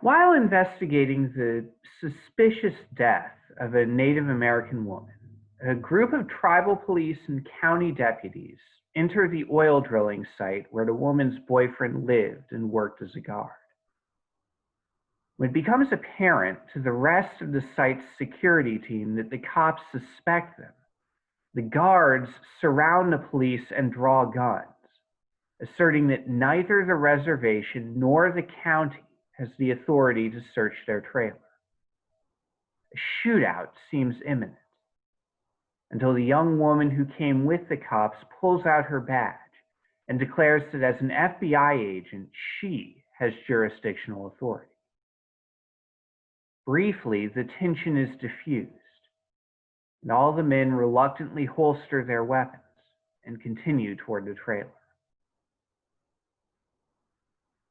While investigating the suspicious death of a Native American woman, a group of tribal police and county deputies enter the oil drilling site where the woman's boyfriend lived and worked as a guard. When it becomes apparent to the rest of the site's security team that the cops suspect them, the guards surround the police and draw guns, asserting that neither the reservation nor the county has the authority to search their trailer. A shootout seems imminent until the young woman who came with the cops pulls out her badge and declares that as an FBI agent, she has jurisdictional authority. Briefly, the tension is diffused, and all the men reluctantly holster their weapons and continue toward the trailer.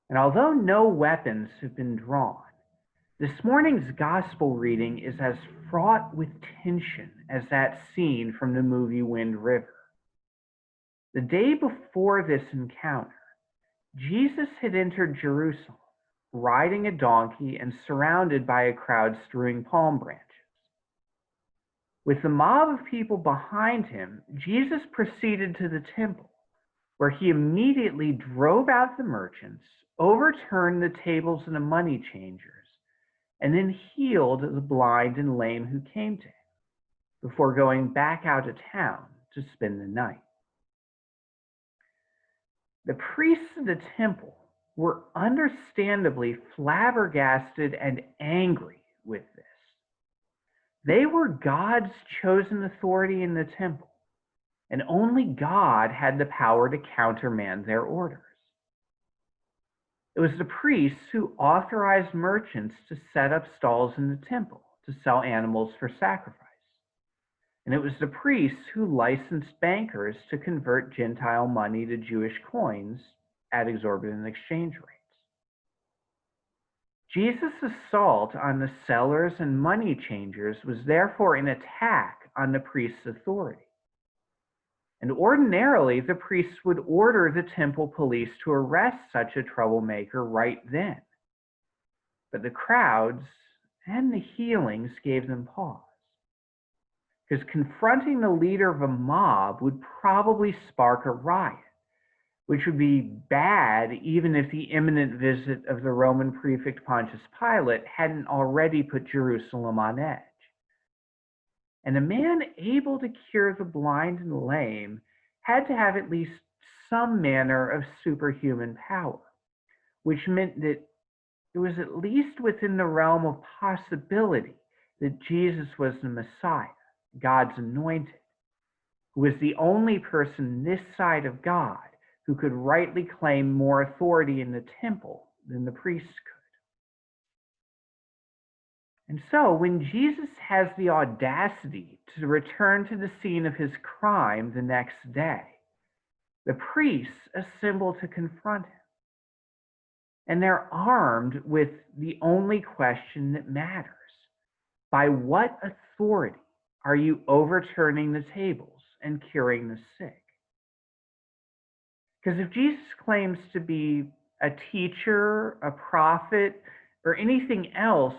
And although no weapons have been drawn, this morning's gospel reading is as fraught with tension as that scene from the movie Wind River. The day before this encounter, Jesus had entered Jerusalem, riding a donkey and surrounded by a crowd strewing palm branches. With the mob of people behind him, Jesus proceeded to the temple, where he immediately drove out the merchants, overturned the tables and the money changers, and then healed the blind and lame who came to him, before going back out of town to spend the night. The priests of the temple were understandably flabbergasted and angry with this. They were God's chosen authority in the temple, and only God had the power to countermand their orders. It was the priests who authorized merchants to set up stalls in the temple to sell animals for sacrifice. And it was the priests who licensed bankers to convert Gentile money to Jewish coins at exorbitant exchange rates. Jesus' assault on the sellers and money changers was therefore an attack on the priest's authority. And ordinarily, the priests would order the temple police to arrest such a troublemaker right then. But the crowds and the healings gave them pause, because confronting the leader of a mob would probably spark a riot, which would be bad even if the imminent visit of the Roman prefect Pontius Pilate hadn't already put Jerusalem on edge. And a man able to cure the blind and lame had to have at least some manner of superhuman power, which meant that it was at least within the realm of possibility that Jesus was the Messiah, God's anointed, who was the only person this side of God who could rightly claim more authority in the temple than the priests could. And so when Jesus has the audacity to return to the scene of his crime the next day, the priests assemble to confront him. And they're armed with the only question that matters. By what authority are you overturning the tables and curing the sick? Because if Jesus claims to be a teacher, a prophet, or anything else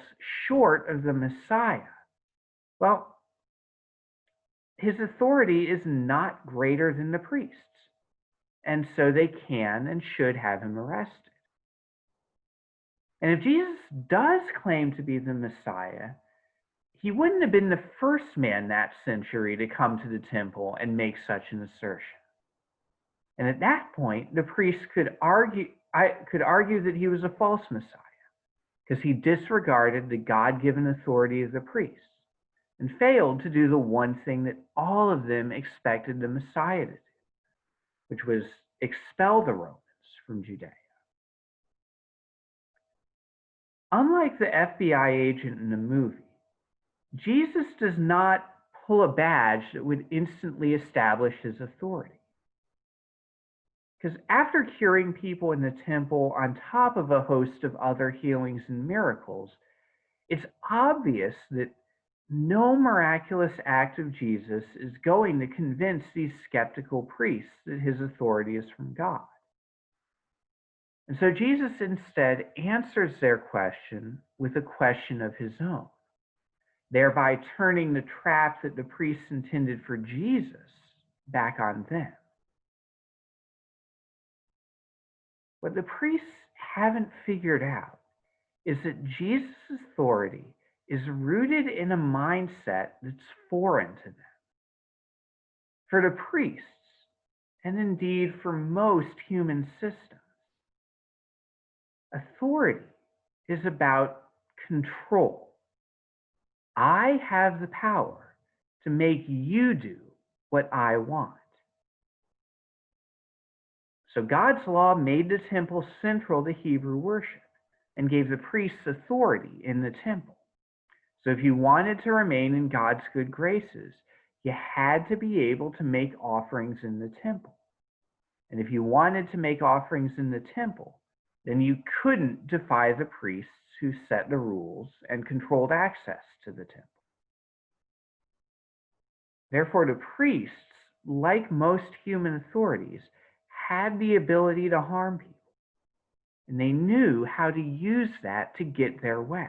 short of the Messiah, well, his authority is not greater than the priests, and so they can and should have him arrested. And if Jesus does claim to be the Messiah, he wouldn't have been the first man that century to come to the temple and make such an assertion. And at that point, the priests could argue that he was a false Messiah, because he disregarded the God-given authority of the priests and failed to do the one thing that all of them expected the Messiah to do, which was expel the Romans from Judea. Unlike the FBI agent in the movie, Jesus does not pull a badge that would instantly establish his authority. Because after curing people in the temple on top of a host of other healings and miracles, it's obvious that no miraculous act of Jesus is going to convince these skeptical priests that his authority is from God. And so Jesus instead answers their question with a question of his own, thereby turning the trap that the priests intended for Jesus back on them. What the priests haven't figured out is that Jesus' authority is rooted in a mindset that's foreign to them. For the priests, and indeed for most human systems, authority is about control. I have the power to make you do what I want. So God's law made the temple central to Hebrew worship and gave the priests authority in the temple. So if you wanted to remain in God's good graces, you had to be able to make offerings in the temple. And if you wanted to make offerings in the temple, then you couldn't defy the priests who set the rules and controlled access to the temple. Therefore, the priests, like most human authorities, had the ability to harm people, and they knew how to use that to get their way.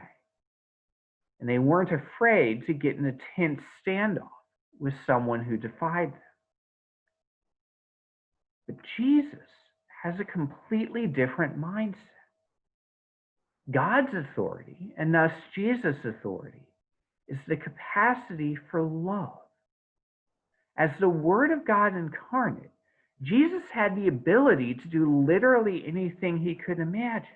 And they weren't afraid to get in a tense standoff with someone who defied them. But Jesus has a completely different mindset. God's authority, and thus Jesus' authority, is the capacity for love. As the Word of God incarnate, Jesus had the ability to do literally anything he could imagine.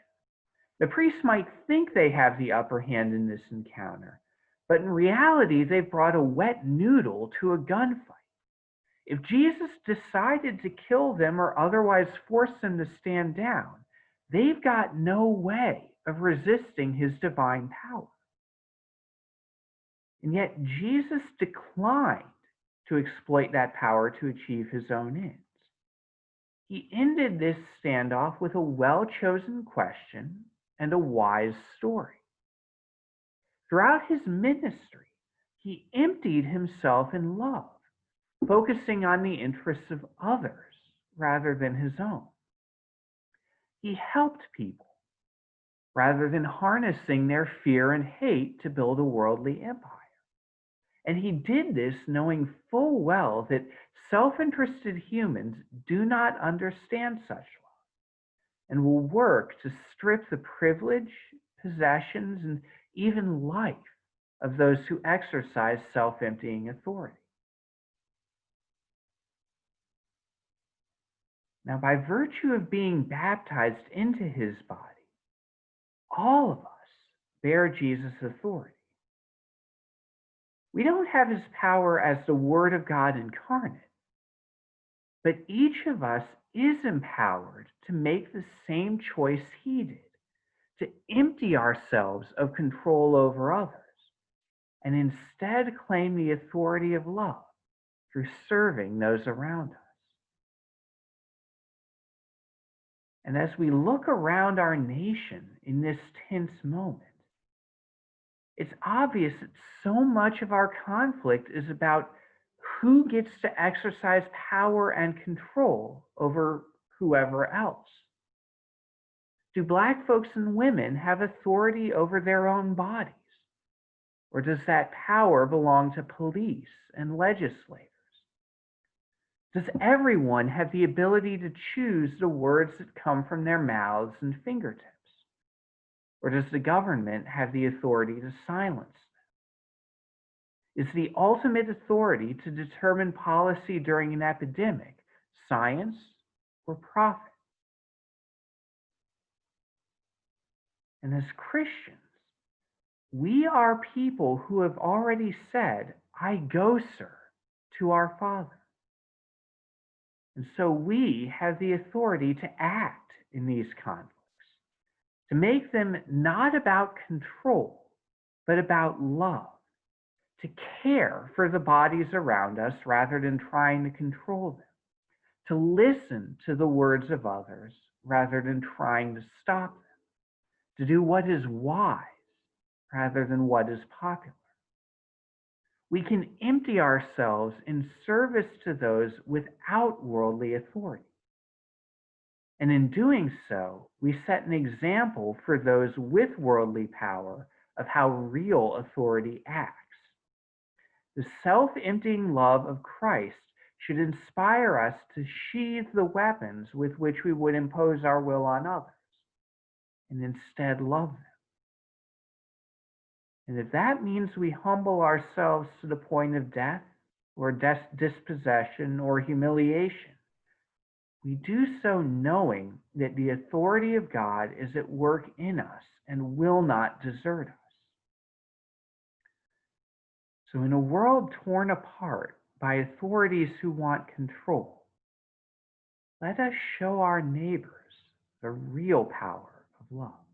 The priests might think they have the upper hand in this encounter, but in reality, they've brought a wet noodle to a gunfight. If Jesus decided to kill them or otherwise force them to stand down, they've got no way of resisting his divine power. And yet Jesus declined to exploit that power to achieve his own ends. He ended this standoff with a well-chosen question and a wise story. Throughout his ministry, he emptied himself in love, focusing on the interests of others rather than his own. He helped people rather than harnessing their fear and hate to build a worldly empire. And he did this knowing full well that self-interested humans do not understand such love and will work to strip the privilege, possessions, and even life of those who exercise self-emptying authority. Now, by virtue of being baptized into his body, all of us bear Jesus' authority. We don't have his power as the Word of God incarnate, but each of us is empowered to make the same choice he did, to empty ourselves of control over others, and instead claim the authority of love through serving those around us. And as we look around our nation in this tense moment, it's obvious that so much of our conflict is about who gets to exercise power and control over whoever else. Do Black folks and women have authority over their own bodies? Or does that power belong to police and legislators? Does everyone have the ability to choose the words that come from their mouths and fingertips? Or does the government have the authority to silence them? Is the ultimate authority to determine policy during an epidemic science or profit? And as Christians, we are people who have already said, "I go, sir," to our Father. And so we have the authority to act in these conflicts, to make them not about control, but about love, to care for the bodies around us rather than trying to control them, to listen to the words of others rather than trying to stop them, to do what is wise rather than what is popular. We can empty ourselves in service to those without worldly authority. And in doing so, we set an example for those with worldly power of how real authority acts. The self-emptying love of Christ should inspire us to sheathe the weapons with which we would impose our will on others, and instead love them. And if that means we humble ourselves to the point of death, or dispossession, or humiliation, we do so knowing that the authority of God is at work in us and will not desert us. So, in a world torn apart by authorities who want control, let us show our neighbors the real power of love.